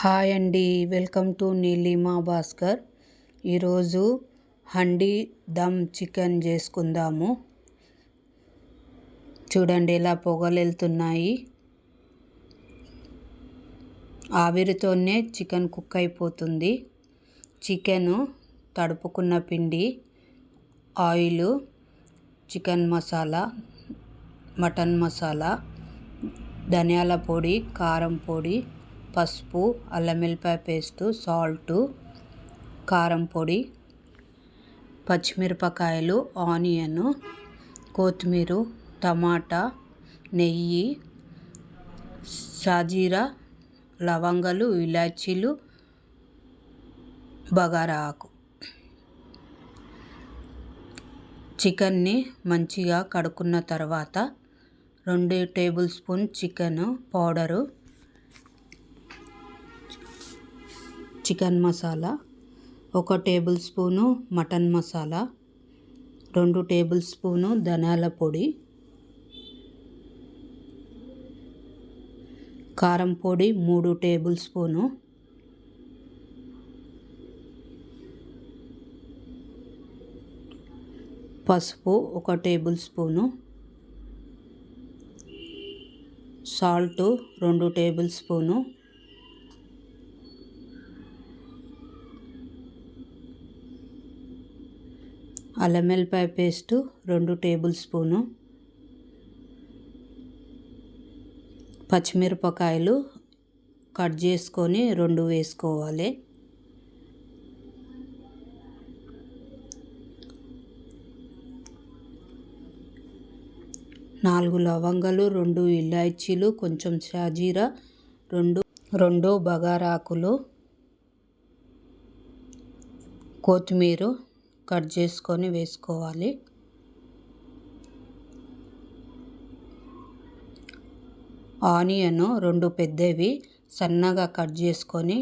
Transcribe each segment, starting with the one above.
Hi అండి, welcome to Neelima Bhaskar. ఈరోజు handi dum chicken చేసుకుందాము. చూడండి ఎలా పొగలు వెళ్తున్నాయి. ఆవిరితోనే చికెన్ కుక్ అయిపోతుంది. చికెను తడుపుకున్న పిండి, oil, chicken masala, mutton masala, ధనియాల పొడి, కారం పొడి, పసుపు, అల్లం వెల్లిపాయ పేస్టు, సాల్టు, కారం పొడి, పచ్చిమిరపకాయలు, ఆనియను, కొత్తిమీర, టమాటా, నెయ్యి, షాజీరా, లవంగాలు, ఇలాచీలు, బగారా ఆకు. చికెన్ని మంచిగా కడుక్కున్న తర్వాత 2 table spoon chicken powder, chicken masala, 1 table spoon mutton masala, 2 table spoon ధనియాల పొడి, కారం పొడి 3 టేబుల్ స్పూను, పసుపు 1 table spoon, salt 2 table spoon, అల్లం వెల్లిపాయ పేస్టు 2 టేబుల్ స్పూను, పచ్చిమిరపకాయలు కట్ చేసుకొని 2 వేసుకోవాలి. నాలుగు లవంగాలు, 2 ఇలాచీలు, కొంచెం షాజీరా, 2 బగారాకులు, కొత్తిమీర కట్ చేసుకొని వేసుకోవాలి. ఆనియన్ 2 పెద్దవి సన్నగా కట్ చేసుకొని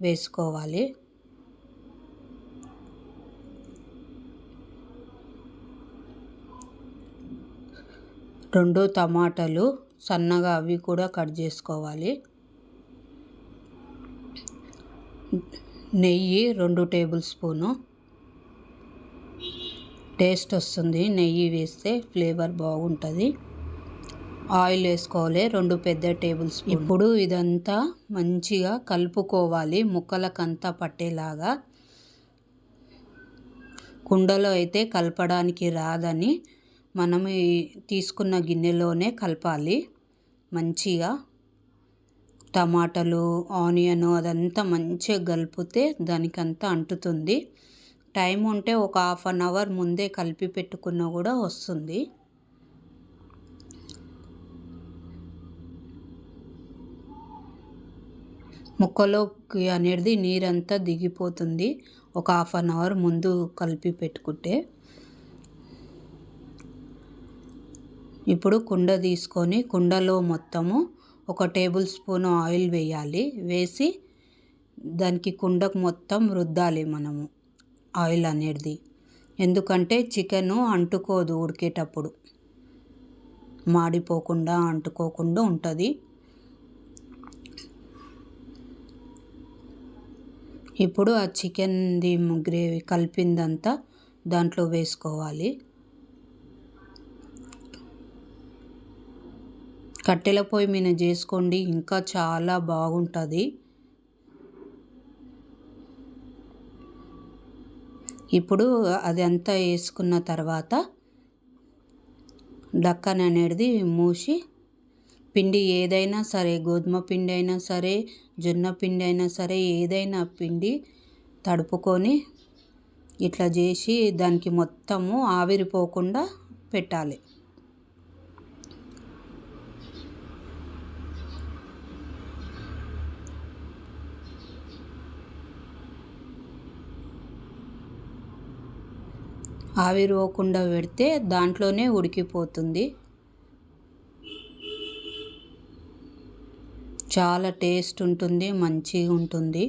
వేసుకోవాలి. రెండు టమాటాలు సన్నగా అవి కూడా కట్ చేసుకోవాలి. నెయ్యి 2 టేబుల్ స్పూను. టేస్ట్ వస్తుంది, నెయ్యి వేస్తే ఫ్లేవర్ బాగుంటుంది. ఆయిల్ వేసుకోవాలి 2 పెద్ద టేబుల్ స్పూన్. ఇప్పుడు ఇదంతా మంచిగా కలుపుకోవాలి, ముక్కలకంతా పట్టేలాగా. కుండలో అయితే కలపడానికి రాదని మనం తీసుకున్న గిన్నెలోనే కలపాలి. మంచిగా టమాటాలు, ఆనియన్ అదంతా మంచిగా కలిపితే దానికంతా అంటుతుంది. టైం ఉంటే ఒక ½ అన్ అవర్ ముందే కలిపి పెట్టుకున్నా కూడా వస్తుంది. ముక్కలోకి అనేది నీరంతా దిగిపోతుంది ఒక ½ అన్ అవర్ ముందు కలిపి పెట్టుకుంటే. ఇప్పుడు కుండ తీసుకొని కుండలో మొత్తము 1 టేబుల్ స్పూన్ ఆయిల్ వేయాలి. వేసి దానికి కుండకు మొత్తం రుద్దాలి మనము ఆయిల్ అనేది. ఎందుకంటే చికెను అంటుకోదు, ఉడికేటప్పుడు మాడిపోకుండా అంటుకోకుండా ఉంటుంది. ఇప్పుడు ఆ చికెన్ది గ్రేవీ కలిపిందంతా దాంట్లో వేసుకోవాలి. కట్టెల పొయ్యి మీద చేసుకోండి, ఇంకా చాలా బాగుంటుంది. ఇప్పుడు అదంతా వేసుకున్న తర్వాత డక్కన్ అనేది మూసి, పిండి ఏదైనా సరే, గోధుమ పిండి అయినా సరే, జొన్న పిండి అయినా సరే, ఏదైనా పిండి తడుపుకొని ఇట్లా చేసి దానికి మొత్తము ఆవిరిపోకుండా పెట్టాలి. ఆవిరిపోకుండా పెడితే దాంట్లోనే ఉడికిపోతుంది. చాలా టేస్ట్ ఉంటుంది, మంచిగా ఉంటుంది.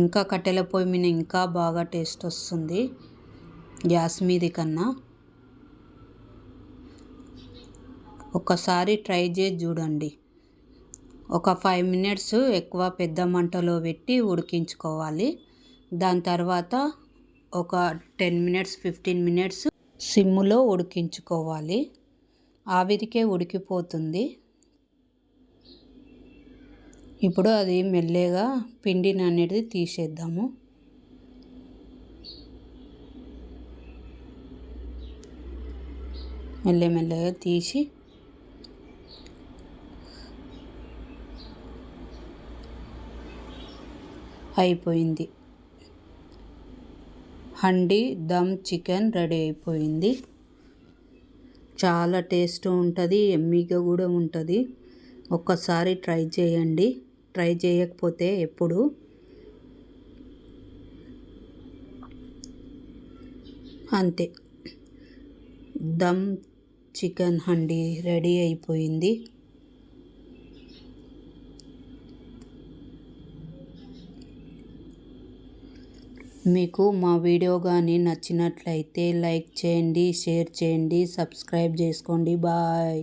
ఇంకా కట్టెల పొయ్యి మీద ఇంకా బాగా టేస్ట్ వస్తుంది గ్యాస్ మీది కన్నా. ఒక్కసారి ట్రై చేసి చూడండి. ఒక 5 మినిట్స్ ఎక్కువ పెద్ద మంటలో పెట్టి ఉడికించుకోవాలి. దాని తర్వాత ఒక 10 మినిట్స్ 15 మినిట్స్ సిమ్ములో ఉడికించుకోవాలి. ఆవిరికే ఉడికిపోతుంది. ఇప్పుడు అది మెల్లగా పిండిని అనేది తీసేద్దాము. మెల్లగా తీసి అయిపోయింది. హండీ దమ్ చికెన్ రెడీ అయిపోయింది. చాలా టేస్ట్ ఉంటుంది, యమ్మీగా కూడా ఉంటుంది. ఒక్కసారి ట్రై చేయండి. ట్రై చేయకపోతే ఎప్పుడు. అంతే, దమ్ చికెన్ హండీ రెడీ అయిపోయింది. మీకు మా వీడియో కానీ నచ్చినట్లయితే లైక్ చేయండి, షేర్ చేయండి, సబ్స్క్రైబ్ చేసుకోండి. బాయ్.